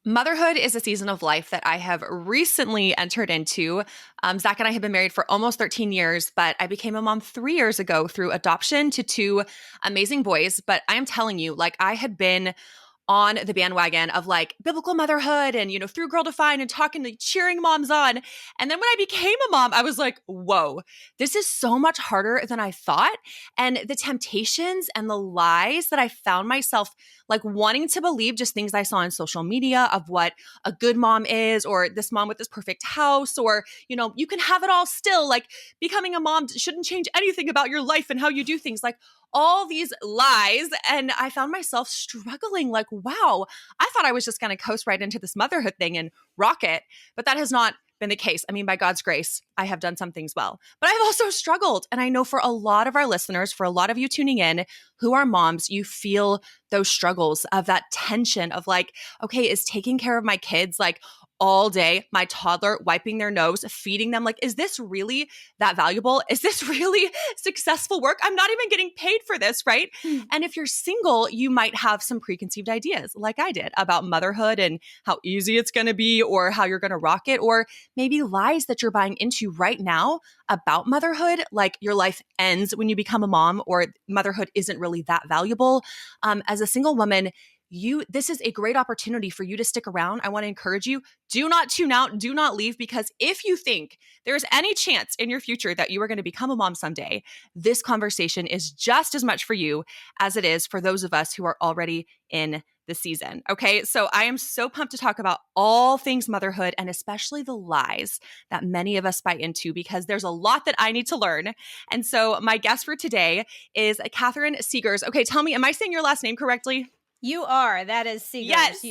Motherhood is a season of life that I have recently entered into. Zach and I have been married for almost 13 years, but I became a mom 3 years ago through adoption to two amazing boys. But I am telling you, like, I had been on the bandwagon of like biblical motherhood and, through Girldefined and talking to cheering moms on. And then when I became a mom, I was like, whoa, this is so much harder than I thought. And the temptations and the lies that I found myself like wanting to believe, just things I saw on social media of what a good mom is, or this mom with this perfect house, or, you can have it all still. Like becoming a mom shouldn't change anything about your life and how you do things. Like all these lies. And I found myself struggling like, wow, I thought I was just going to coast right into this motherhood thing and rock it. But that has not been the case. I mean, by God's grace, I have done some things well, but I've also struggled. And I know for a lot of our listeners, for a lot of you tuning in who are moms, you feel those struggles of that tension of like, okay, is taking care of my kids like all day, my toddler wiping their nose, feeding them, like, is this really that valuable? Is this really successful work? I'm not even getting paid for this, right? And if you're single, you might have some preconceived ideas like I did about motherhood and how easy it's going to be or how you're going to rock it, or maybe lies that you're buying into right now about motherhood, like your life ends when you become a mom or motherhood isn't really that valuable. As a single woman, this is a great opportunity for you to stick around. I want to encourage you, do not tune out, do not leave, because if you think there's any chance in your future that you are going to become a mom someday, this conversation is just as much for you as it is for those of us who are already in the season. Okay. So I am so pumped to talk about all things motherhood and especially the lies that many of us buy into, because there's a lot that I need to learn. And so my guest for today is Katherine Seagar. Okay. Tell me, am I saying your last name correctly? You are. That is Seagar. Yes.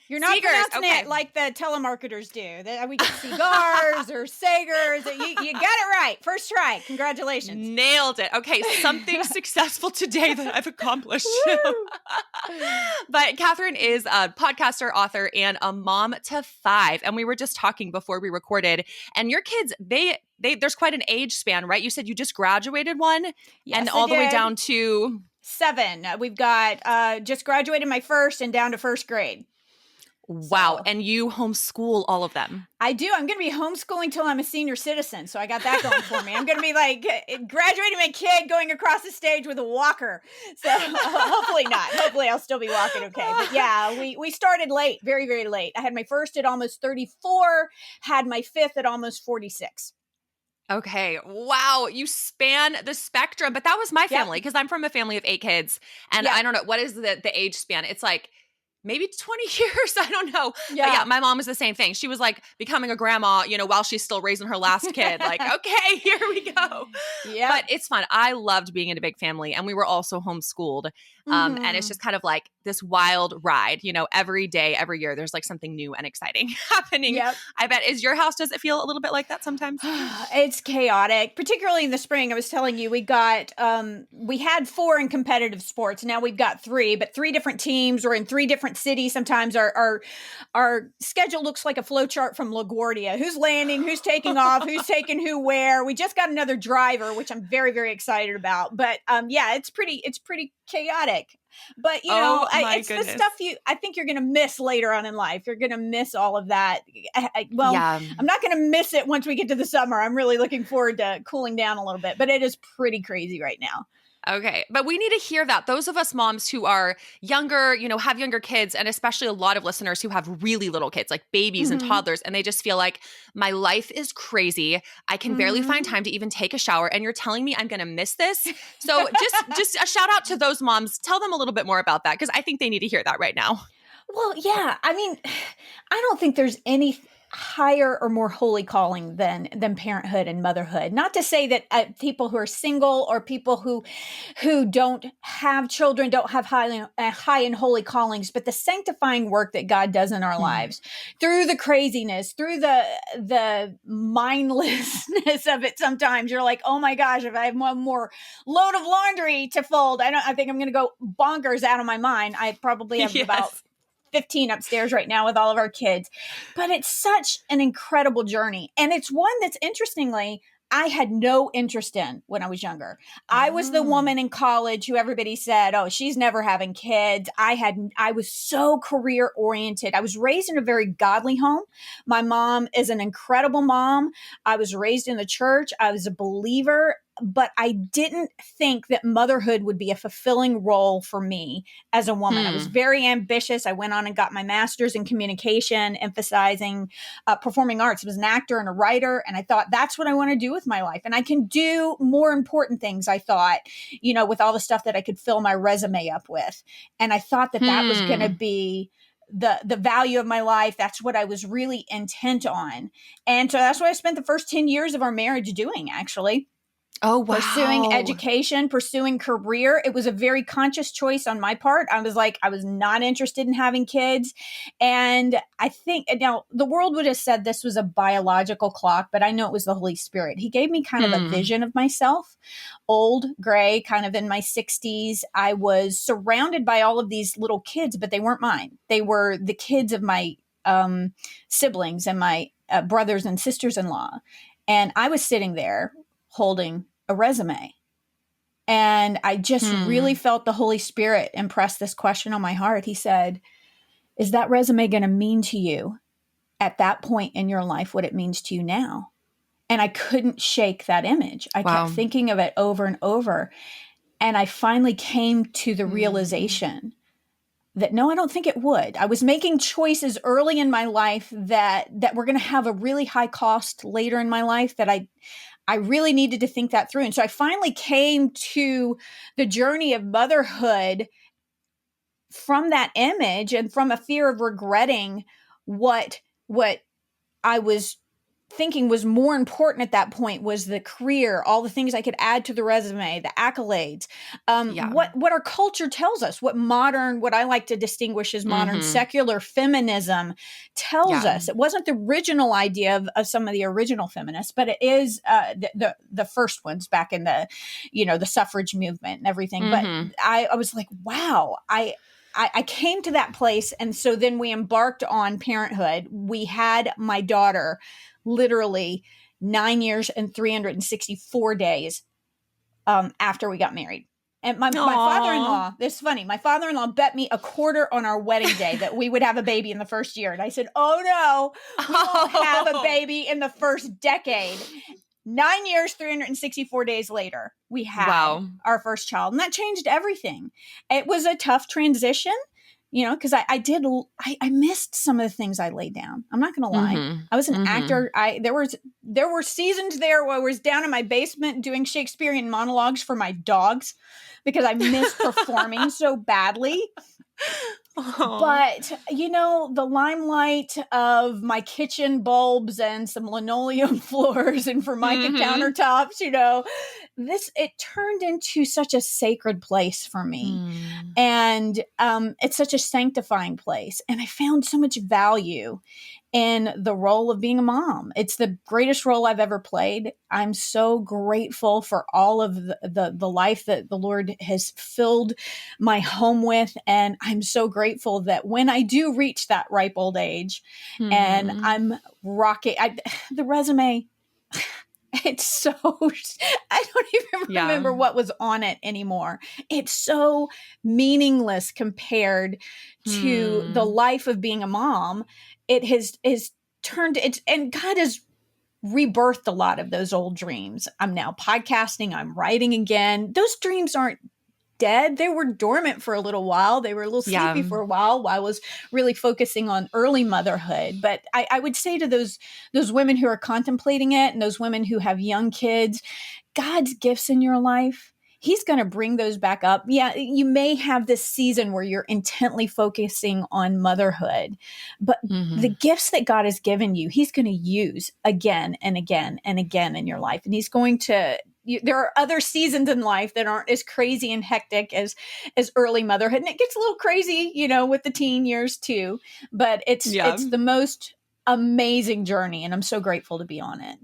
You're not Seagars, pronouncing it like the telemarketers do. We get Seagars or Sagars. You got it right. First try. Congratulations. Nailed it. Okay, something successful today that I've accomplished. But Katherine is a podcaster, author, and a mom to 5. And we were just talking before we recorded. And your kids, there's quite an age span, right? You said you just graduated one, yes, and all the way down to 7. We've got just graduated my first and down to first grade. Wow. So, and you homeschool all of them. I do. I'm going to be homeschooling till I'm a senior citizen. So I got that going for me. I'm going to be like graduating my kid going across the stage with a walker. So hopefully not. Hopefully I'll still be walking okay. But yeah, we started late, very, very late. I had my first at almost 34, had my 5th at almost 46. Okay. Wow. You span the spectrum. But that was my family, because I'm from a family of 8 kids. And I don't know, what is the age span? It's like maybe 20 years. I don't know. Yeah. But yeah, my mom was the same thing. She was like becoming a grandma, while she's still raising her last kid. Like, okay, here we go. Yeah. But it's fun. I loved being in a big family, and we were also homeschooled. And it's just kind of like this wild ride, every day, every year, there's like something new and exciting happening. Yep. I bet. Does it feel a little bit like that sometimes? It's chaotic, particularly in the spring. I was telling you, we had 4 in competitive sports. Now we've got 3, but 3 different teams or in 3 different cities. Sometimes our schedule looks like a flow chart from LaGuardia. Who's landing, who's taking off, who's taking who where. We just got another driver, which I'm very, very excited about. But yeah, it's pretty chaotic. But it's goodness. the stuff I think you're going to miss later on in life. You're going to miss all of that. I'm not going to miss it once we get to the summer. I'm really looking forward to cooling down a little bit, but it is pretty crazy right now. Okay. But we need to hear that. Those of us moms who are younger, have younger kids, and especially a lot of listeners who have really little kids, like babies and toddlers, and they just feel like my life is crazy. I can barely find time to even take a shower. And you're telling me I'm going to miss this. So just a shout out to those moms. Tell them a little bit more about that, because I think they need to hear that right now. Well, yeah. I mean, I don't think there's any higher or more holy calling than parenthood and motherhood. Not to say that people who are single or people who don't have children don't have high and holy callings, but the sanctifying work that God does in our lives through the craziness, through the mindlessness of it. Sometimes you're like, oh my gosh, if I have one more load of laundry to fold, I think I'm going to go bonkers out of my mind. I probably have about 15 upstairs right now with all of our kids. But it's such an incredible journey. And it's one that's, interestingly, I had no interest in when I was younger. I was the Oh. woman in college who everybody said, "Oh, she's never having kids." I was so career oriented. I was raised in a very godly home. My mom is an incredible mom. I was raised in the church. I was a believer, but I didn't think that motherhood would be a fulfilling role for me as a woman. I was Hmm. very ambitious. I went on and got my master's in communication, emphasizing performing arts. I was an actor and a writer, and I thought that's what I want to do with my life. And I can do more important things, I thought, with all the stuff that I could fill my resume up with. And I thought that that was going to Hmm. be the value of my life. That's what I was really intent on. And so that's what I spent the first 10 years of our marriage doing, actually. Oh, Pursuing wow. education, pursuing career. It was a very conscious choice on my part. I was not interested in having kids. And I think now the world would have said this was a biological clock, but I know it was the Holy Spirit. He gave me kind of a Hmm. vision of myself, old, gray, kind of in my 60s. I was surrounded by all of these little kids, but they weren't mine. They were the kids of my siblings and my brothers and sisters in law. And I was sitting there holding a resume. And I just really Hmm. felt the Holy Spirit impress this question on my heart. He said, "Is that resume going to mean to you at that point in your life what it means to you now?" And I couldn't shake that image. I kept Wow. thinking of it over and over. And I finally came to the Hmm. realization that no, I don't think it would. I was making choices early in my life that were going to have a really high cost later in my life that I really needed to think that through. And so I finally came to the journey of motherhood from that image and from a fear of regretting what I was thinking was more important at that point was the career, all the things I could add to the resume, the accolades, Yeah. what our culture tells us, what I like to distinguish as modern Hmm. secular feminism tells Yeah. us. It wasn't the original idea of some of the original feminists, but it is the first ones back in the suffrage movement and everything. But Hmm. I was like, wow, I came to that place. And so then we embarked on parenthood. We had my daughter literally 9 years and 364 days after we got married. And my father in Aw. law, this is funny, my father in law bet me a quarter on our wedding day that we would have a baby in the first year. And I said, "Oh no, we won't have a Oh. baby in the first decade." 9 years, 364 days later, we had Wow. our first child. And that changed everything. It was a tough transition, because I missed some of the things I laid down. I'm not going to lie. Hmm. I was an Hmm. actor. There were seasons there where I was down in my basement doing Shakespearean monologues for my dogs because I missed performing so badly. Oh. But, the limelight of my kitchen bulbs and some linoleum floors and Formica Hmm. countertops, it turned into such a sacred place for me. Hmm. And it's such a sanctifying place. And I found so much value in the role of being a mom. It's the greatest role I've ever played. I'm so grateful for all of the life that the Lord has filled my home with. And I'm so grateful that when I do reach that ripe old age and Hmm. I'm rocking the resume, it's so, I don't even Yeah. remember what was on it anymore. It's so meaningless compared to the Hmm. life of being a mom. It has turned it's and God has rebirthed a lot of those old dreams. I'm now podcasting, I'm writing again. Those dreams aren't dead. They were dormant for a little while. They were a little Yeah. sleepy for a while I was really focusing on early motherhood. But I would say to those women who are contemplating it and those women who have young kids, God's gifts in your life, He's going to bring those back up. Yeah, you may have this season where you're intently focusing on motherhood, but the Hmm. gifts that God has given you, He's going to use again and again and again in your life. And He's going to there are other seasons in life that aren't as crazy and hectic as early motherhood, and it gets a little crazy, with the teen years too. But Yeah. it's the most amazing journey, and I'm so grateful to be on it.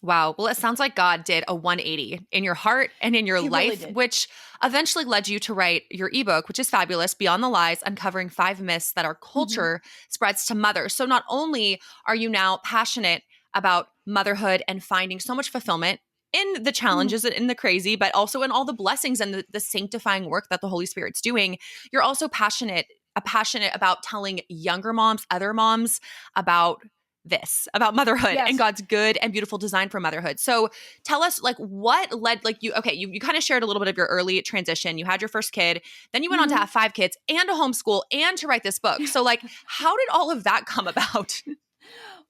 Wow. Well, it sounds like God did a 180 in your heart and in your He really life, did. which eventually led you to write your ebook, which is fabulous, Beyond the Lies, Uncovering 5 Myths That Our Hmm. Culture Spreads to Mothers. So not only are you now passionate about motherhood and finding so much fulfillment in the Mm. challenges and in the crazy, but also in all the blessings and the sanctifying work that the Holy Spirit's doing. You're also passionate about telling younger moms, other moms about this, about motherhood and Yes. God's good and beautiful design for motherhood. So tell us, like, what led, like, you kind of shared a little bit of your early transition. You had your first kid, then you went on to Mhm. have 5 kids and a homeschool and to write this book. So, like, how did all of that come about?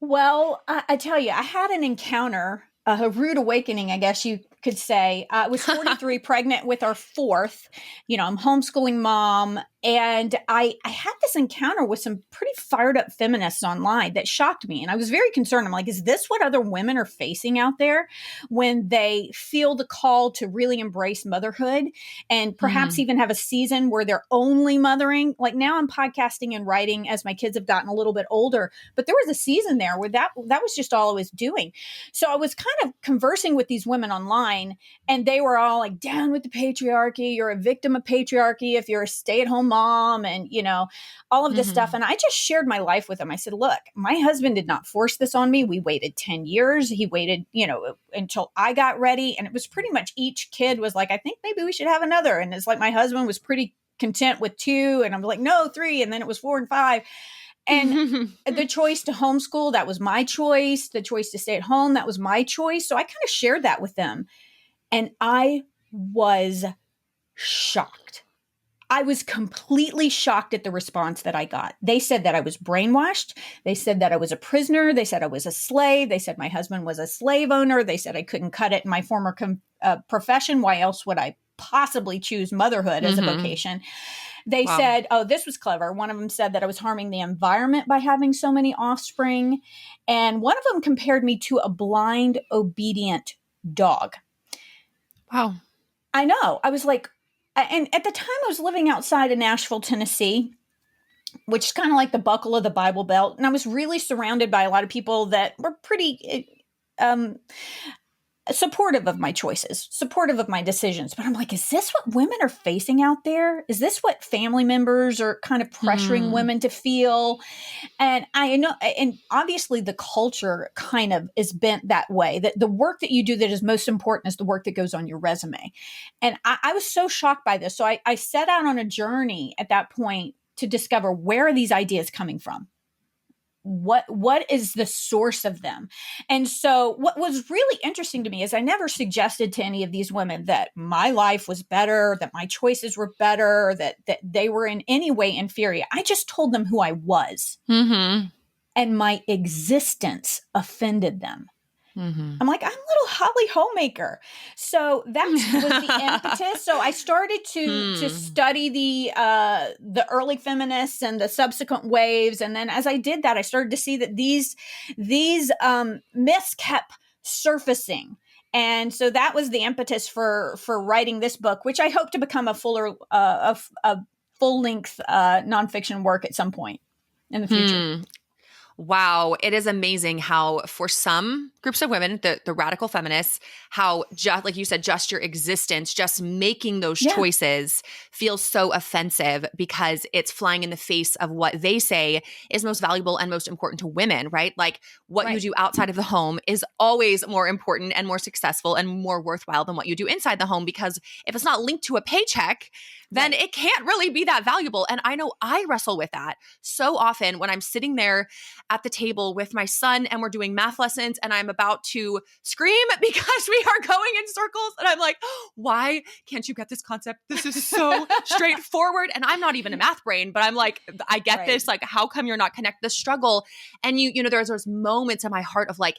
Well, I tell you, I had an encounter, a rude awakening, I guess you could say. I was 43, pregnant with our fourth. I'm homeschooling mom, and I had this encounter with some pretty fired up feminists online that shocked me, and I was very concerned. I'm like, is this what other women are facing out there when they feel the call to really embrace motherhood and perhaps Mhm. even have a season where they're only mothering? Like now, I'm podcasting and writing as my kids have gotten a little bit older, but there was a season there where that was just all I was doing. So I was kind of conversing with these women online, and they were all like, down with the patriarchy. You're a victim of patriarchy if you're a stay-at-home mom, and all of this stuff. Mhm. And I just shared my life with them. I said, look, my husband did not force this on me. We waited 10 years. He waited, until I got ready. And it was pretty much each kid was like, I think maybe we should have another. And it's like my husband was pretty content with 2, and I'm like, no, 3. And then it was 4 and 5. And the choice to homeschool, that was my choice. The choice to stay at home, that was my choice. So I kind of shared that with them. And I was shocked. I was completely shocked at the response that I got. They said that I was brainwashed. They said that I was a prisoner. They said I was a slave. They said my husband was a slave owner. They said I couldn't cut it in my former profession. Why else would I possibly choose motherhood as a Mhm. vocation? They Wow. said, oh, this was clever. One of them said that I was harming the environment by having so many offspring. And one of them compared me to a blind, obedient dog. Wow. I know. I was like, and at the time I was living outside of Nashville, Tennessee, which is kind of like the buckle of the Bible Belt. And I was really surrounded by a lot of people that were pretty supportive of my choices, supportive of my decisions. But I'm like, is this what women are facing out there? Is this what family members are kind of pressuring Mm. women to feel? And I know, and obviously the culture kind of is bent that way, that the work that you do that is most important is the work that goes on your resume. And I was so shocked by this. So I set out on a journey at that point to discover, where are these ideas coming from? What is the source of them? And so what was really interesting to me is I never suggested to any of these women that my life was better, that my choices were better, that they were in any way inferior. I just told them who I was, Mhm. and my existence offended them. Mhm. I'm like, I'm little Holly homemaker. So that was the impetus. So I started to Hmm. study the early feminists and the subsequent waves. And then as I did that, I started to see that these myths kept surfacing. And so that was the impetus for writing this book, which I hope to become a full length nonfiction work at some point in the future. Hmm. Wow, it is amazing how for some groups of women, the radical feminists, how just like you said, just your existence, just making those Yeah, choices feels so offensive because it's flying in the face of what they say is most valuable and most important to women, right? Like what you right. do outside of the home is always more important and more successful and more worthwhile than what you do inside the home, because if it's not linked to a paycheck, then Right. it can't really be that valuable. And I know I wrestle with that so often when I'm sitting there at the table with my son and we're doing math lessons and I'm about to scream because we are going in circles. And I'm like, why can't you get this concept? This is so straightforward. And I'm not even a math brain, but I'm like, I get Right. this. Like, how come you're not connect the struggle? And there's those moments in my heart of like,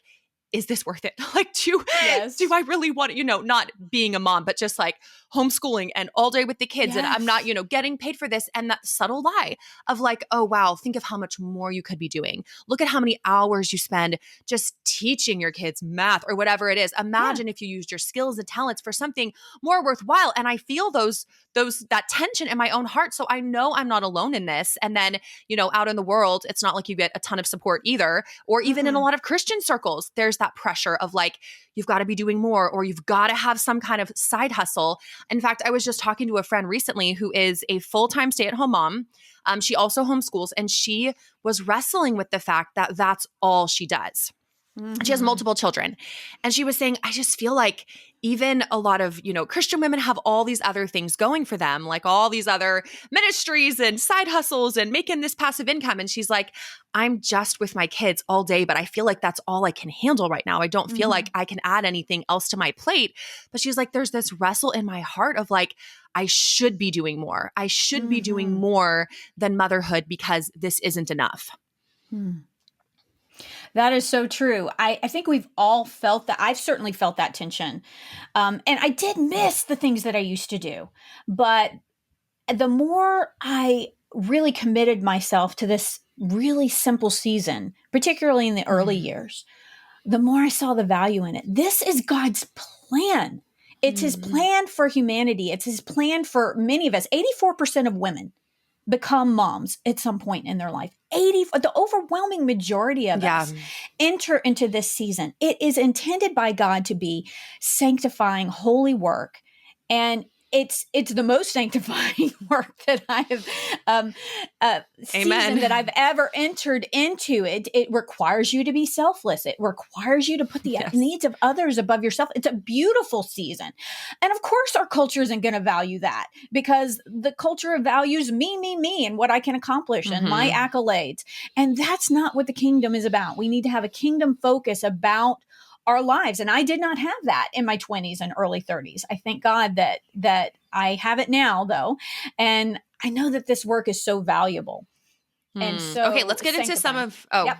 is this worth it? Like, do Yes. I really want to, not being a mom, but just like homeschooling and all day with the kids and I'm not, Yes. getting paid for this. And that subtle lie of like, oh, wow, think of how much more you could be doing. Look at how many hours you spend just teaching your kids math or whatever it is. Yeah. Imagine if you used your skills and talents for something more worthwhile. And I feel that tension in my own heart. So I know I'm not alone in this. And then, out in the world, it's not like you get a ton of support either, or even in a Mm-mm. lot of Christian circles, there's that pressure of like, you've got to be doing more, or you've got to have some kind of side hustle. In fact, I was just talking to a friend recently who is a full-time stay-at-home mom. She also homeschools, and she was wrestling with the fact that that's all she does. She has Mm-hmm. multiple children. And she was saying, I just feel like even a lot of, Christian women have all these other things going for them, like all these other ministries and side hustles and making this passive income. And she's like, I'm just with my kids all day, but I feel like that's all I can handle right now. I don't feel Mm-hmm. like I can add anything else to my plate. But she's like, there's this wrestle in my heart of like, I should be doing more. I should be doing Mm-hmm. more than motherhood because this isn't enough. Hmm. That is so true. I think we've all felt that. I've certainly felt that tension. And I did miss the things that I used to do. But the more I really committed myself to this really simple season, particularly in the early Mm. years, the more I saw the value in it. This is God's plan. It's his Mm. plan for humanity. It's his plan for many of us. 84% of women become moms at some point in their life. The overwhelming majority of Yeah. us enter into this season. It is intended by God to be sanctifying, holy work. And it's the most sanctifying work that I have season that Amen. I've ever entered into. It requires you to be selfless. It requires you to put the Yes. needs of others above yourself. It's a beautiful season. And of course our culture isn't going to value that, because the culture values me, and what I can accomplish and my Mm-hmm. accolades. And that's not what the kingdom is about. We need to have a kingdom focus about our lives. And I did not have that in my 20s and early 30s. I thank God that I have it now, though. And I know that this work is so valuable and Okay, so let's get into some sanctifying. of. Yep.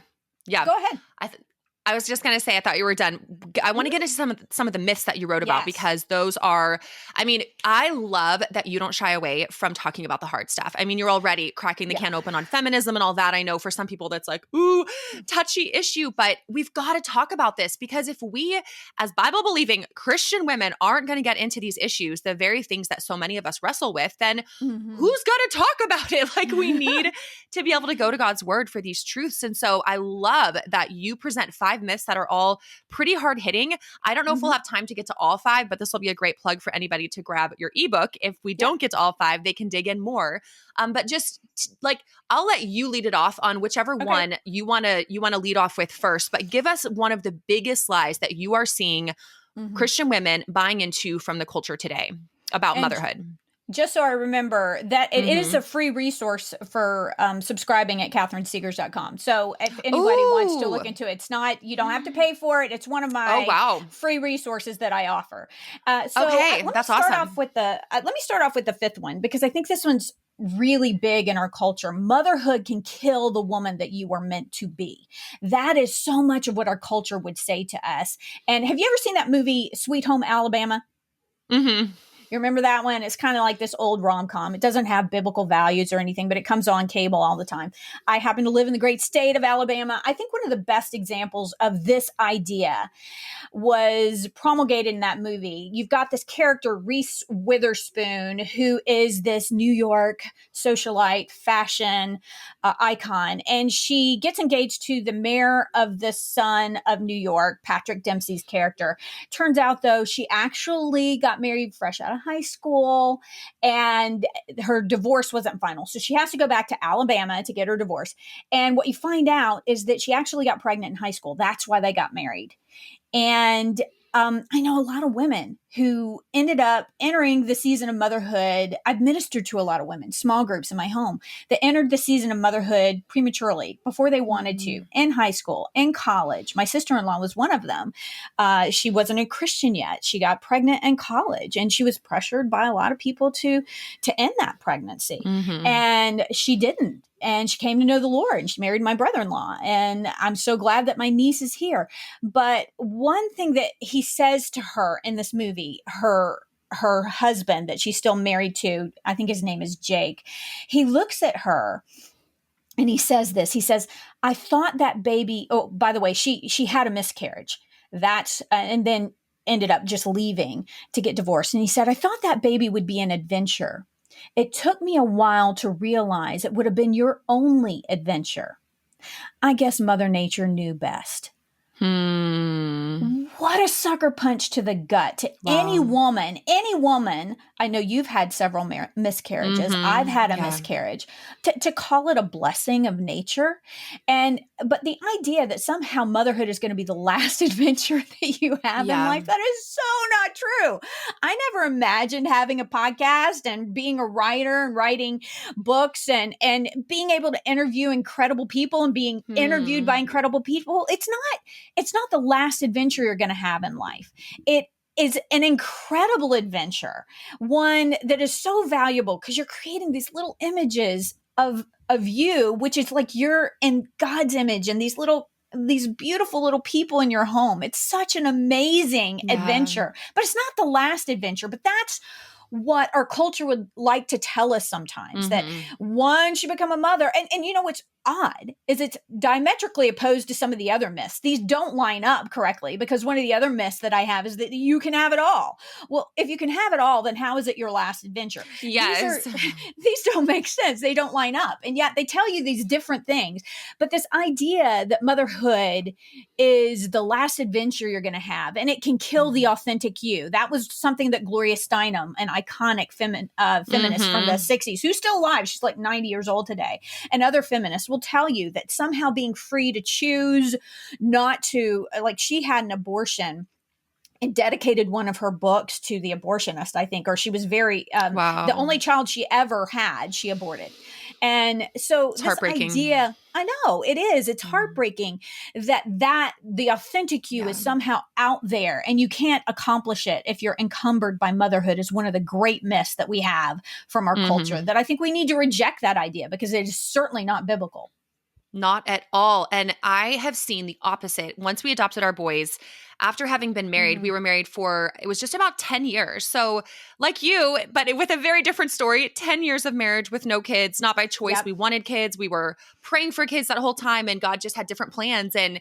Yeah. Go ahead. I th- I was just gonna say I thought you were done. I want to Mhm. get into some of the myths that you wrote about, Yes. because those are. I mean, I love that you don't shy away from talking about the hard stuff. I mean, you're already cracking the Yeah. can open on feminism and all that. I know for some people that's like, ooh, touchy issue, but we've got to talk about this, because if we, as Bible believing Christian women, aren't going to get into these issues, the very things that so many of us wrestle with, then Mhm. who's going to talk about it? Like, we need to be able to go to God's word for these truths. And so I love that you present 5 myths that are all pretty hard hitting. I don't know if we'll Mhm. have time to get to all 5, but this will be a great plug for anybody to grab your ebook. If we Yeah. don't get to all 5, they can dig in more. But just like, I'll let you lead it off on whichever Okay. one you want to lead off with first, but give us one of the biggest lies that you are seeing Mhm. Christian women buying into from the culture today about And motherhood. just so I remember that it is Mm-hmm. a free resource for subscribing at KatherineSeagars.com. So if anybody wants to Ooh. look into it, it's not, you don't have to pay for it. It's one of Oh, my wow. free resources that I offer. Okay, Let me that's start off awesome. with let me start off with the 5th one, because I think this one's really big in our culture. Motherhood can kill the woman that you were meant to be. That is so much of what our culture would say to us. And have you ever seen that movie Sweet Home Alabama? Mm-hmm. You remember that one? It's kind of like this old rom-com. It doesn't have biblical values or anything, but it comes on cable all the time. I happen to live in the great state of Alabama. I think one of the best examples of this idea was promulgated in that movie. You've got this character, Reese Witherspoon, who is this New York socialite, fashion icon, and she gets engaged to the mayor of the son of New York, Patrick Dempsey's character. Turns out, though, she actually got married fresh out of high school, and her divorce wasn't final. So she has to go back to Alabama to get her divorce. And what you find out is that she actually got pregnant in high school. That's why they got married. And I know a lot of women who ended up entering the season of motherhood. I've ministered to a lot of women, small groups in my home, that entered the season of motherhood prematurely, before they wanted to, Mm-hmm. in high school, in college. My sister-in-law was one of them. She wasn't a Christian yet. She got pregnant in college, and she was pressured by a lot of people to end that pregnancy. Mm-hmm. And she didn't. And she came to know the Lord, and she married my brother-in-law. And I'm so glad that my niece is here. But one thing that he says to her in this movie, her husband that she's still married to, I think his name is Jake, he looks at her and he says this. He says, I thought that baby, oh, by the way, she had a miscarriage. That's and then ended up just leaving to get divorced. And he said, I thought that baby would be an adventure. It took me a while to realize it would have been your only adventure. I guess Mother Nature knew best. Hmm. what a sucker punch to the gut to any Wow. woman. Any woman, I know you've had several miscarriages. I've had a Yeah. miscarriage. To call it a blessing of nature, but the idea that somehow motherhood is going to be the last adventure that you have in Yeah. life, that is so not true. I never imagined having a podcast and being a writer and writing books and being able to interview incredible people and being interviewed by Hmm. incredible people. It's not the last adventure you're going to have in life. It is an incredible adventure, one that is so valuable because you're creating these little images of you, which is like you're in God's image, and these beautiful little people in your home. It's such an amazing Yeah. adventure, but it's not the last adventure. But that's what our culture would like to tell us sometimes, that Hmm. once you become a mother, and you know what's odd is it's diametrically opposed to some of the other myths. These don't line up correctly, because one of the other myths that I have is that you can have it all. Well, if you can have it all, then how is it your last adventure? These are Yes. these don't make sense. They don't line up. And yet they tell you these different things. But this idea that motherhood is the last adventure you're going to have, and it can kill the authentic you. That was something that Gloria Steinem, an iconic feminist from the Hmm. 60s, who's still alive, she's like 90 years old today, and other feminists will tell you that somehow being free to choose not to, like, she had an abortion and dedicated one of her books to the abortionist, I think, or she was very, the Wow. only child she ever had, she aborted. And so It's this heartbreaking. idea, I know it is, it's Mm. heartbreaking that the authentic you Yeah. is somehow out there and you can't accomplish it if you're encumbered by motherhood, is one of the great myths that we have from our culture, Hmm. that I think we need to reject that idea because it is certainly not biblical. Not at all. And I have seen the opposite. Once we adopted our boys, after having been married, we Mhm. were married for, it was just about 10 years. So, like you, but with a very different story, 10 years of marriage with no kids, not by choice. Yep. We wanted kids. We were praying for kids that whole time, and God just had different plans. And,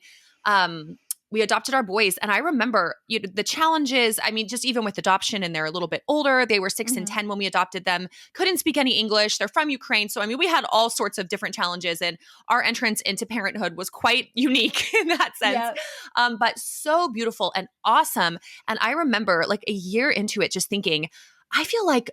we adopted our boys. And I remember the challenges. I mean, just even with adoption, and they're a little bit older, they were 6 and 10 when we adopted them, couldn't speak any English. They're from Ukraine. So, I mean, we had all sorts of different challenges. And our entrance into parenthood was quite unique in that sense, Yep. but so beautiful and awesome. And I remember like a year into it just thinking, I feel like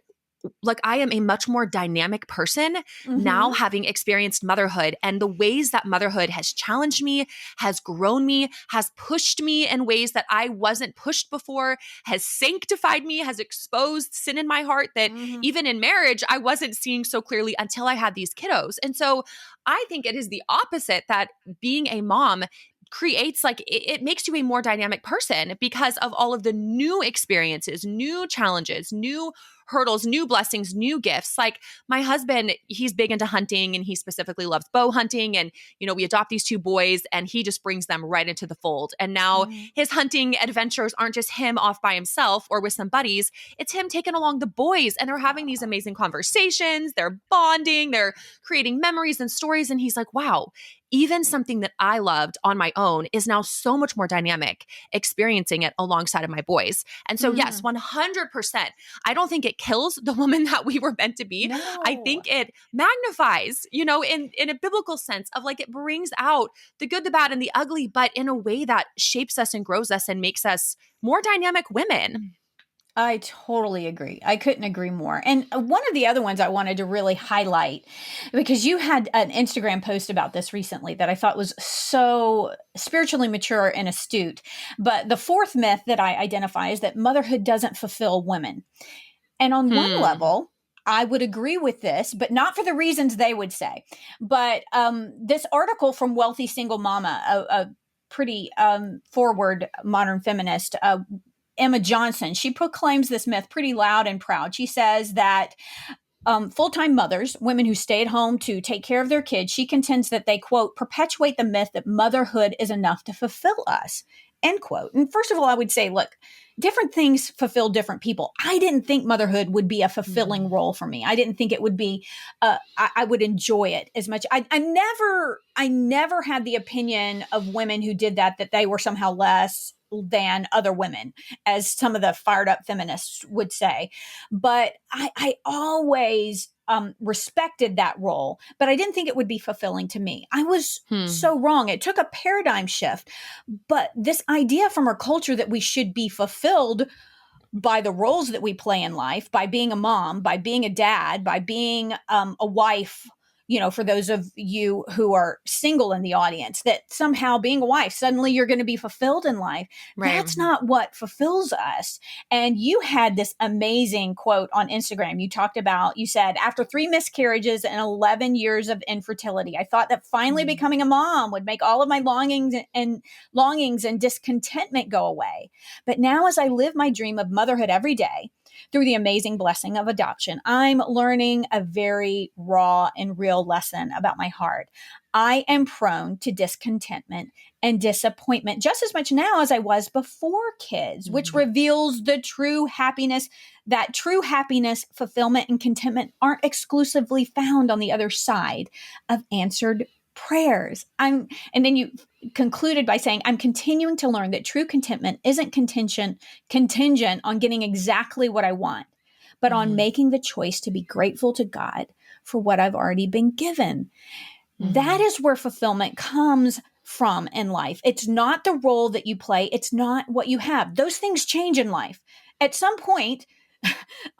I am a much more dynamic person now, Mhm. having experienced motherhood, and the ways that motherhood has challenged me, has grown me, has pushed me in ways that I wasn't pushed before, has sanctified me, has exposed sin in my heart that Mhm. even in marriage I wasn't seeing so clearly until I had these kiddos. And so I think it is the opposite, that being a mom creates, like, it makes you a more dynamic person because of all of the new experiences, new challenges, new hurdles, new blessings, new gifts. Like my husband, he's big into hunting, and he specifically loves bow hunting. And, we adopt these two boys, and he just brings them right into the fold. And now Mhm. his hunting adventures aren't just him off by himself or with some buddies, it's him taking along the boys, and they're having these amazing conversations. They're bonding, they're creating memories and stories. And he's like, wow, even something that I loved on my own is now so much more dynamic, experiencing it alongside of my boys. And so, yes, Mhm. 100%. I don't think it kills the woman that we were meant to be. I No. think it magnifies, in a biblical sense, of like, it brings out the good, the bad, and the ugly, but in a way that shapes us and grows us and makes us more dynamic women. I totally agree. I couldn't agree more. And one of the other ones I wanted to really highlight, because you had an Instagram post about this recently that I thought was so spiritually mature and astute. But the fourth myth that I identify is that motherhood doesn't fulfill women. And on one Hmm. level, I would agree with this, but not for the reasons they would say. But this article from Wealthy Single Mama, a pretty forward modern feminist, Emma Johnson, she proclaims this myth pretty loud and proud. She says that full time mothers, women who stay at home to take care of their kids, she contends that they, quote, perpetuate the myth that motherhood is enough to fulfill us, end quote. And first of all, I would say, look, different things fulfill different people. I didn't think motherhood would be a fulfilling Hmm. role for me. I didn't think it would be, I would enjoy it as much. I never had the opinion of women who did that they were somehow less than other women, as some of the fired up feminists would say. But I always respected that role, but I didn't think it would be fulfilling to me. I was Hmm. so wrong. It took a paradigm shift. But this idea from our culture that we should be fulfilled by the roles that we play in life, by being a mom, by being a dad, by being a wife, for those of you who are single in the audience, that somehow being a wife, suddenly you're going to be fulfilled in life. Right. That's not what fulfills us. And you had this amazing quote on Instagram. You said, after 3 miscarriages and 11 years of infertility, I thought that finally Hmm. becoming a mom would make all of my longings and discontentment go away. But now, as I live my dream of motherhood every day through the amazing blessing of adoption, I'm learning a very raw and real lesson about my heart. I am prone to discontentment and disappointment just as much now as I was before kids, which Hmm. reveals the true happiness, that true happiness, fulfillment, and contentment aren't exclusively found on the other side of answered prayers. And then you concluded by saying, I'm continuing to learn that true contentment isn't contingent on getting exactly what I want, but on Hmm. making the choice to be grateful to God for what I've already been given. That Hmm. is where fulfillment comes from in life. It's not the role that you play, it's not what you have. Those things change in life. At some point,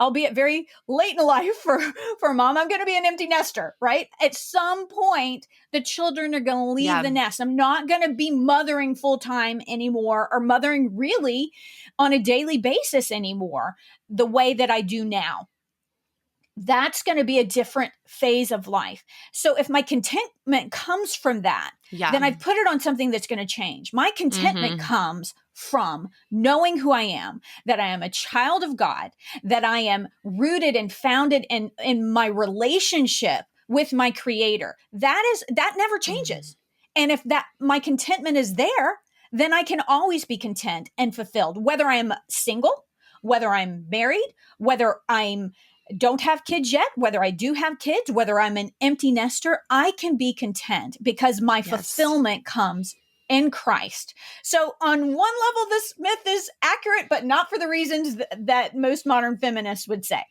albeit very late in life for mom, I'm going to be an empty nester, right? At some point, the children are going to leave Yeah. the nest. I'm not going to be mothering full time anymore, or mothering really on a daily basis anymore, the way that I do now. That's going to be a different phase of life. So if my contentment comes from that, Yeah. then I've put it on something that's going to change. My contentment Hmm. comes from knowing who I am, that I am a child of God, that I am rooted and founded in my relationship with my creator. That never Hmm. changes. And if that my contentment is there, then I can always be content and fulfilled, whether I'm single, whether I'm married, whether I'm don't have kids yet, whether I do have kids, whether I'm an empty nester, I can be content because my Yes. fulfillment comes in Christ. So, on one level, this myth is accurate, but not for the reasons that most modern feminists would say.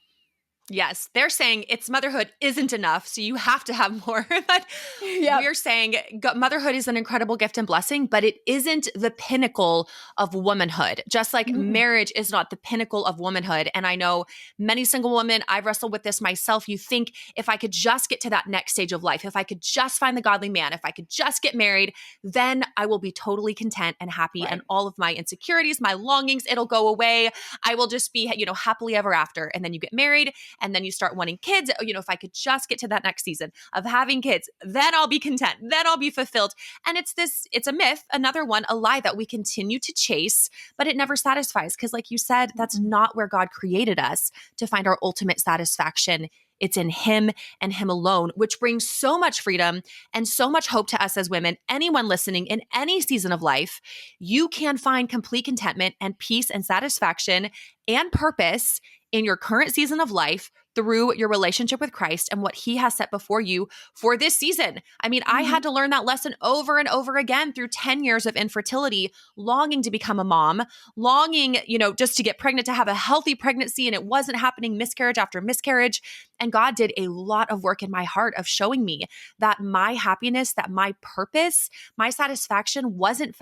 Yes, they're saying it's motherhood isn't enough, so you have to have more. But Yep. we're saying motherhood is an incredible gift and blessing, but it isn't the pinnacle of womanhood. Just like Mm-mm. marriage is not the pinnacle of womanhood. And I know many single women, I've wrestled with this myself. You think if I could just get to that next stage of life, if I could just find the godly man, if I could just get married, then I will be totally content and happy. And Right. all of my insecurities, my longings, it'll go away. I will just be, happily ever after. And then you get married and then you start wanting kids. If I could just get to that next season of having kids, then I'll be content, then I'll be fulfilled. And it's a myth, another one, a lie that we continue to chase, but it never satisfies. Because like you said, that's Mm-mm. not where God created us to find our ultimate satisfaction. It's in Him and Him alone, which brings so much freedom and so much hope to us as women. Anyone listening in any season of life, you can find complete contentment and peace and satisfaction and purpose in your current season of life through your relationship with Christ and what He has set before you for this season. I mean, I Mm-hmm. had to learn that lesson over and over again through 10 years of infertility, longing to become a mom, longing, just to get pregnant, to have a healthy pregnancy, and it wasn't happening, miscarriage after miscarriage. And God did a lot of work in my heart of showing me that my happiness, that my purpose, my satisfaction wasn't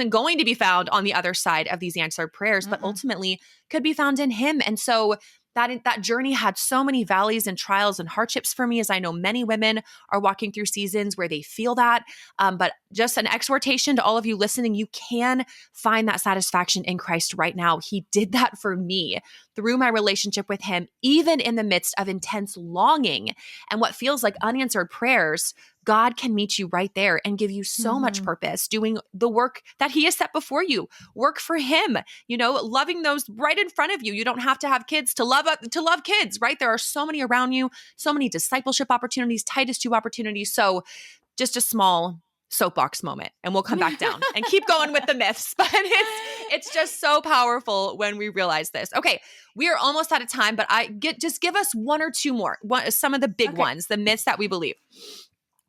going to be found on the other side of these answered prayers, but Mm-mm. ultimately could be found in Him. And so that journey had so many valleys and trials and hardships for me, as I know many women are walking through seasons where they feel that. But just an exhortation to all of you listening, you can find that satisfaction in Christ right now. He did that for me through my relationship with Him, even in the midst of intense longing and what feels like unanswered prayers. God can meet you right there and give you so much Mm-hmm. purpose doing the work that He has set before you. Work for Him, loving those right in front of you. You don't have to have kids to love kids, right? There are so many around you, so many discipleship opportunities, Titus 2 opportunities. So just a small soapbox moment, and we'll come back down and keep going with the myths. But it's just so powerful when we realize this. Okay, we are almost out of time, but just give us one or two more, some of the big Okay. ones, the myths that we believe.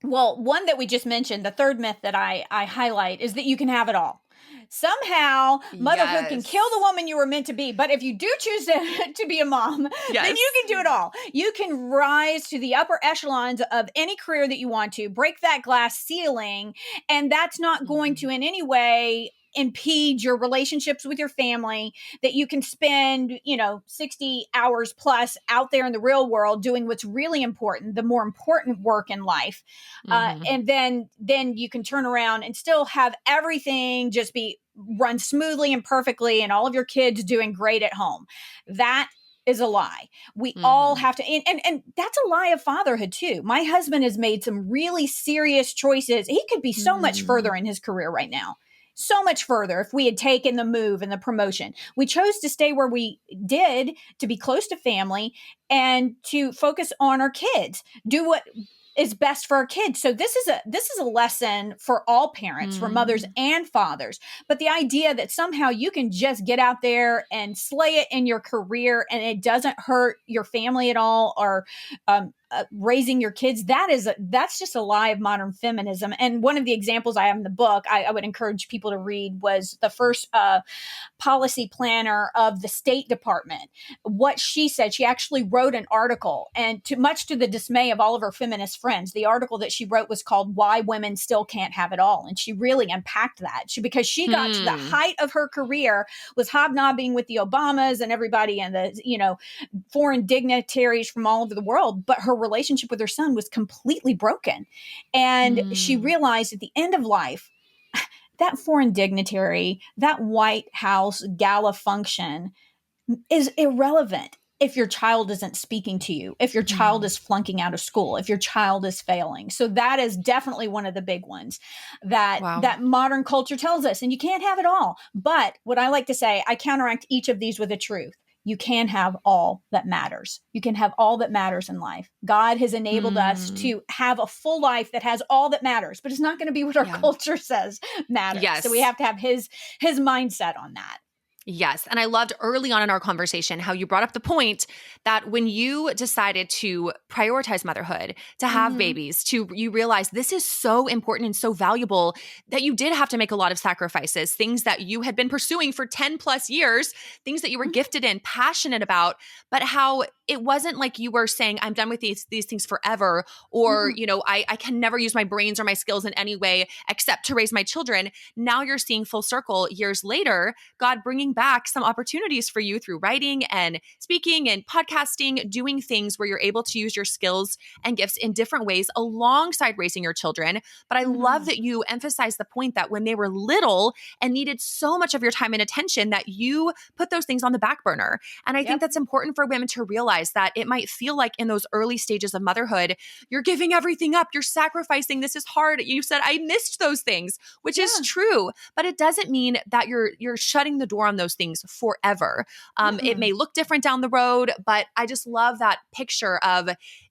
Well, one that we just mentioned, the third myth that I highlight is that you can have it all. Somehow motherhood can kill the Yes. woman you were meant to be. But if you do choose to be a mom, then Yes. you can do it all. You can rise to the upper echelons of any career that you want to, break that glass ceiling. And that's not going Mhm. to in any way impede your relationships with your family, that you can spend 60 hours plus out there in the real world doing what's really important, the more important work in life. Mhm. And then you can turn around and still have everything just be run smoothly and perfectly, and all of your kids doing great at home. That is a lie. We all Mhm. have to, and that's a lie of fatherhood too. My husband has made some really serious choices. He could be so much further Mm. in his career right now, so much further if we had taken the move and the promotion. We chose to stay where we did, to be close to family and to focus on our kids, do what is best for our kids. So this is a lesson for all parents, for mothers Mm. and fathers. But the idea that somehow you can just get out there and slay it in your career and it doesn't hurt your family at all, or raising your kids, that's just a lie of modern feminism. And one of the examples I have in the book, I would encourage people to read, was the first policy planner of the State Department. What she said, she actually wrote an article, and much to the dismay of all of her feminist friends, the article that she wrote was called "Why Women Still Can't Have It All," and she really unpacked that. Because she got to the Hmm. height of her career, was hobnobbing with the Obamas and everybody, and the foreign dignitaries from all over the world, but her relationship with her son was completely broken, and she Hmm. realized at the end of life, that foreign dignitary, that White House gala function is irrelevant if your child isn't speaking to you, if your child Hmm. is flunking out of school, if your child is failing. So that is definitely one of the big ones that Wow. that modern culture tells us. And you can't have it all. But what I like to say, I counteract each of these with a truth. You can have all that matters. You can have all that matters in life. God has enabled us Hmm. to have a full life that has all that matters, but it's not going to be what our Yeah. culture says matters. So we Yes. have to have his mindset on that. Yes. And I loved early on in our conversation how you brought up the point that when you decided to prioritize motherhood, to have Mm-hmm. babies, to you realize this is so important and so valuable that you did have to make a lot of sacrifices, things that you had been pursuing for 10 plus years, things that you were gifted in, passionate about, but how it wasn't like you were saying, I'm done with these things forever, or, Mm-hmm. I can never use my brains or my skills in any way except to raise my children. Now you're seeing full circle years later, God bringing back some opportunities for you through writing and speaking and podcasting, doing things where you're able to use your skills and gifts in different ways alongside raising your children. But I love Mm-hmm. that you emphasize the point that when they were little and needed so much of your time and attention, that you put those things on the back burner. And I think Yep. that's important for women to realize that it might feel like in those early stages of motherhood, you're giving everything up, you're sacrificing, this is hard. You said, I missed those things, which is Yeah. true, but it doesn't mean that you're shutting the door on those things forever. It Mm-mm. may look different down the road, but I just love that picture of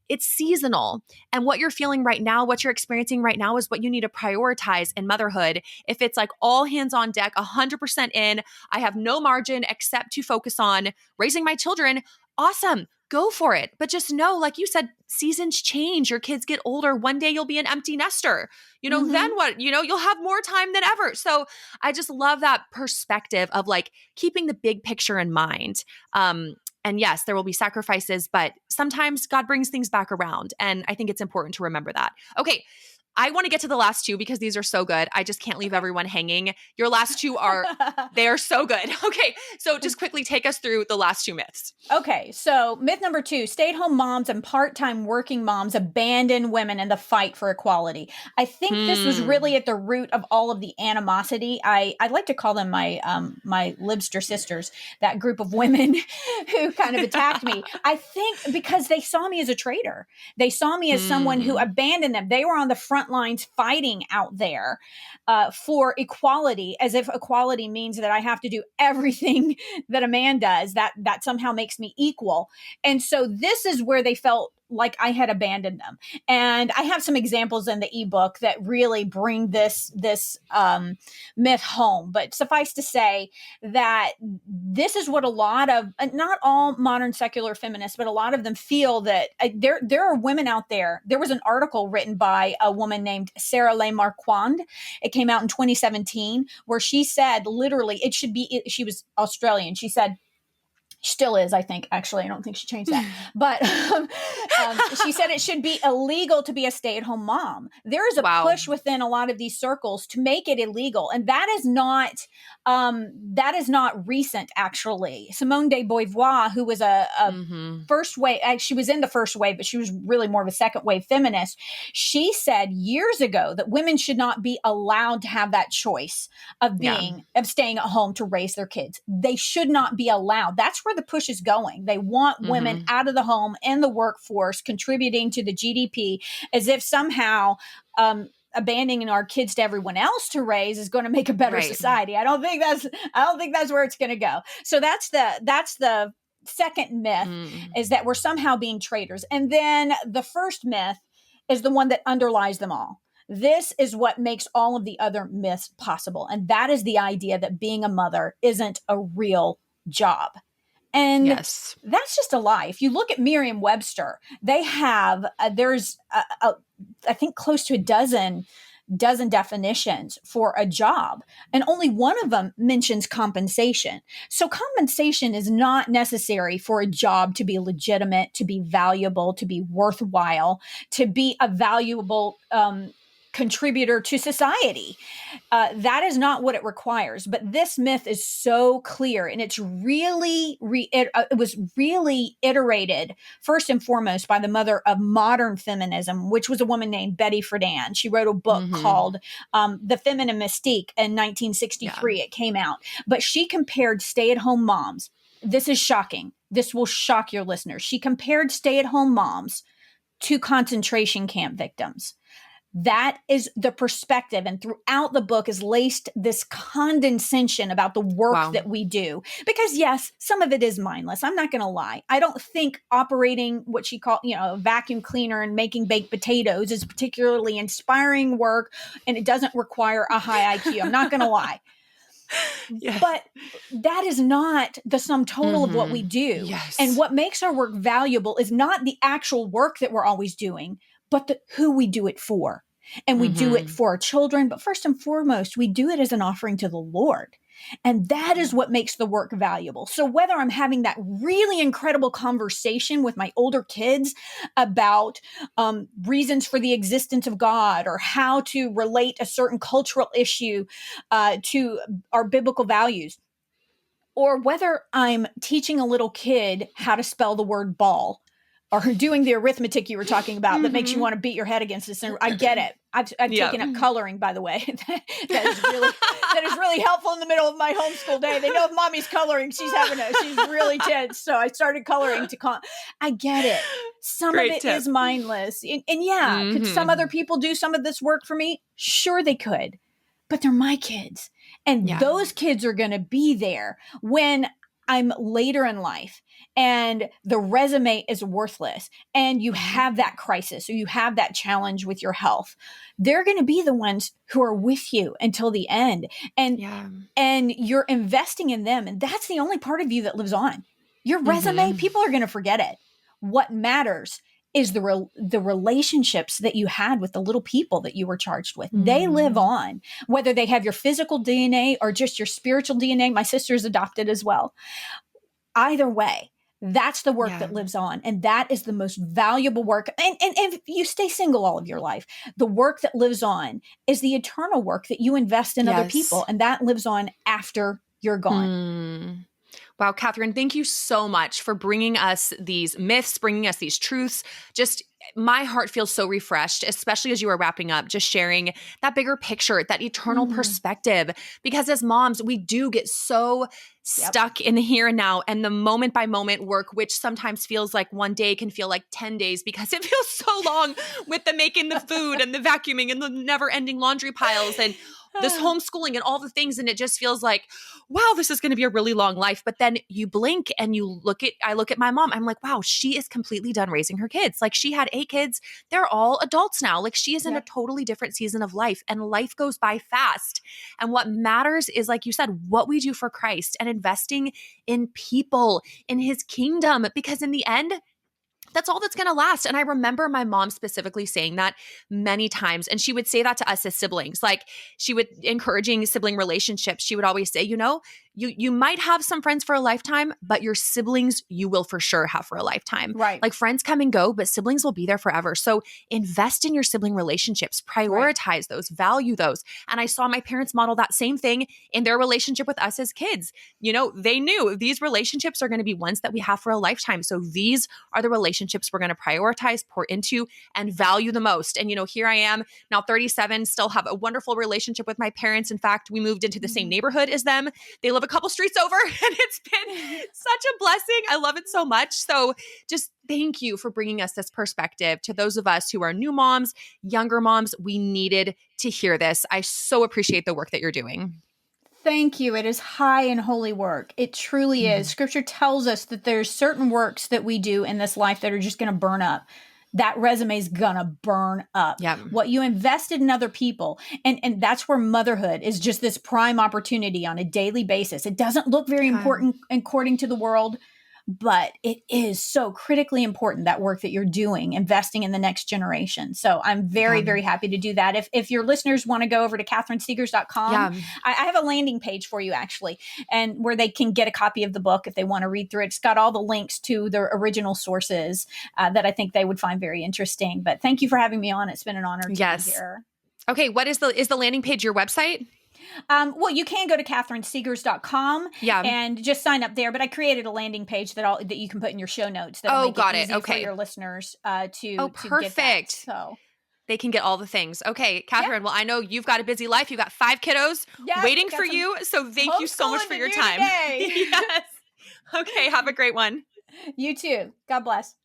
it's seasonal. And what you're feeling right now, what you're experiencing right now is what you need to prioritize in motherhood. If it's like all hands on deck, 100% in, I have no margin except to focus on raising my children, awesome. Go for it. But just know, like you said, seasons change. Your kids get older. One day you'll be an empty nester. Then Mm-hmm. what? You'll have more time than ever. So I just love that perspective of like keeping the big picture in mind. And yes, there will be sacrifices, but sometimes God brings things back around. And I think it's important to remember that. Okay. I want to get to the last two because these are so good. I just can't leave Okay. everyone hanging. Your last two they're so good. Okay. So just quickly take us through the last two myths. Okay, so myth number 2, stay-at-home moms and part-time working moms abandon women in the fight for equality. I think this was Hmm. really at the root of all of the animosity. I like to call them my Libster sisters, that group of women who kind of attacked me. I think because they saw me as a traitor. They saw me as someone who Hmm. abandoned them. They were on the front lines fighting out there for equality, as if equality means that I have to do everything that a man does, that somehow makes me equal. And so this is where they felt like I had abandoned them. And I have some examples in the ebook that really bring this myth home. But suffice to say that this is what a lot of, not all modern secular feminists, but a lot of them feel that there are women out there. There was an article written by a woman named Sarah Leigh Marquand. It came out in 2017, where she said literally it should be, she was Australian. She said, still is, I think, actually. I don't think she changed that. But she said it should be illegal to be a stay-at-home mom. There is a Wow. push within a lot of these circles to make it illegal. And that is not recent, actually. Simone de Beauvoir, who was a first wave, she was in the first wave, but she was really more of a second wave feminist. She said years ago that women should not be allowed to have that choice of staying at home to raise their kids. They should not be allowed. That's where the push is going. They want women out of the home in the workforce, contributing to the GDP, as if somehow abandoning our kids to everyone else to raise is going to make a better society. I don't think that's where it's going to go. So that's the second myth, is that we're somehow being traitors. And then the first myth is the one that underlies them all. This is what makes all of the other myths possible. And that is the idea that being a mother isn't a real job. And that's just a lie. If you look at Merriam-Webster, they have, there's, I think, close to a dozen definitions for a job. And only one of them mentions compensation. So compensation is not necessary for a job to be legitimate, to be valuable, to be worthwhile, to be a valuable contributor to society. That is not what it requires. But this myth is so clear, and it's really, it was really iterated first and foremost by the mother of modern feminism, which was a woman named Betty Friedan. She wrote a book called The Feminine Mystique in 1963. It came out, but she compared stay-at-home moms. This is shocking. This will shock your listeners. She compared stay-at-home moms to concentration camp victims. That is the perspective. And throughout the book is laced this condescension about the work that we do. Because yes, some of it is mindless. I'm not going to lie. I don't think operating what she called, a vacuum cleaner and making baked potatoes is particularly inspiring work. And it doesn't require a high IQ. I'm not going to lie. But that is not the sum total of what we do. And what makes our work valuable is not the actual work that we're always doing, but who we do it for. And we do it for our children. But first and foremost, we do it as an offering to the Lord. And that is what makes the work valuable. So whether I'm having that really incredible conversation with my older kids about reasons for the existence of God, or how to relate a certain cultural issue to our biblical values, or whether I'm teaching a little kid how to spell the word ball, or doing the arithmetic you were talking about that makes you want to beat your head against the center. I get it. I've taken up coloring, by the way. that is really helpful in the middle of my homeschool day. They know if mommy's coloring, she's really tense. So I started coloring I get it. Some of it is mindless. And could some other people do some of this work for me? Sure they could. But they're my kids. And those kids are going to be there when I'm later in life and the resume is worthless and you have that crisis or you have that challenge with your health. They're going to be the ones who are with you until the end. And you're investing in them. And that's the only part of you that lives on. Your resume, people are going to forget it. What matters is the relationships that you had with the little people that you were charged with. They live on, whether they have your physical DNA or just your spiritual DNA. My sister's adopted as well. Either way, that's the work that lives on. And that is the most valuable work. And if you stay single all of your life, the work that lives on is the eternal work that you invest in other people. And that lives on after you're gone. Wow, Katherine, thank you so much for bringing us these myths, bringing us these truths. Just my heart feels so refreshed, especially as you were wrapping up, just sharing that bigger picture, that eternal perspective. Because as moms, we do get so stuck in the here and now and the moment by moment work, which sometimes feels like one day can feel like 10 days because it feels so long with the making the food and the vacuuming and the never ending laundry piles and this homeschooling and all the things. And it just feels like, wow, this is going to be a really long life. But then you blink and I look at my mom. I'm like, wow, she is completely done raising her kids. Like she had 8 kids. They're all adults now. Like she is in a totally different season of life, and life goes by fast. And what matters is, like you said, what we do for Christ and investing in people, in his kingdom, because in the end, that's all that's going to last. And I remember my mom specifically saying that many times. And she would say that to us as siblings. Like she would encouraging sibling relationships. She would always say, you might have some friends for a lifetime, but your siblings you will for sure have for a lifetime. Right. Like friends come and go, but siblings will be there forever. So invest in your sibling relationships, prioritize those, value those. And I saw my parents model that same thing in their relationship with us as kids. They knew these relationships are going to be ones that we have for a lifetime. So these are the relationships we're going to prioritize, pour into, and value the most. And, here I am now 37, still have a wonderful relationship with my parents. In fact, we moved into the same neighborhood as them. They live a couple streets over, and it's been such a blessing. I love it so much. So just thank you for bringing us this perspective. To those of us who are new moms, younger moms, we needed to hear this. I so appreciate the work that you're doing. Thank you. It is high and holy work. It truly is. Scripture tells us that there's certain works that we do in this life that are just going to burn up. That resume is going to burn up. Yeah. What you invested in other people. And that's where motherhood is just this prime opportunity on a daily basis. It doesn't look very important according to the world, but it is so critically important, that work that you're doing, investing in the next generation. So I'm very, very happy to do that. If your listeners want to go over to KatherineSeagars.com, I have a landing page for you actually, and where they can get a copy of the book if they want to read through it. It's got all the links to the original sources that I think they would find very interesting. But thank you for having me on. It's been an honor to be here. Okay. What is the landing page, your website? Well, you can go to KatherineSeagars.com and just sign up there. But I created a landing page that you can put in your show notes. That'll make it easy for your listeners to perfect. Get that, so they can get all the things. Okay, Katherine. Well, I know you've got a busy life. You've got 5 kiddos waiting for you. So thank you so much for your time. Yes. Okay. Have a great one. You too. God bless.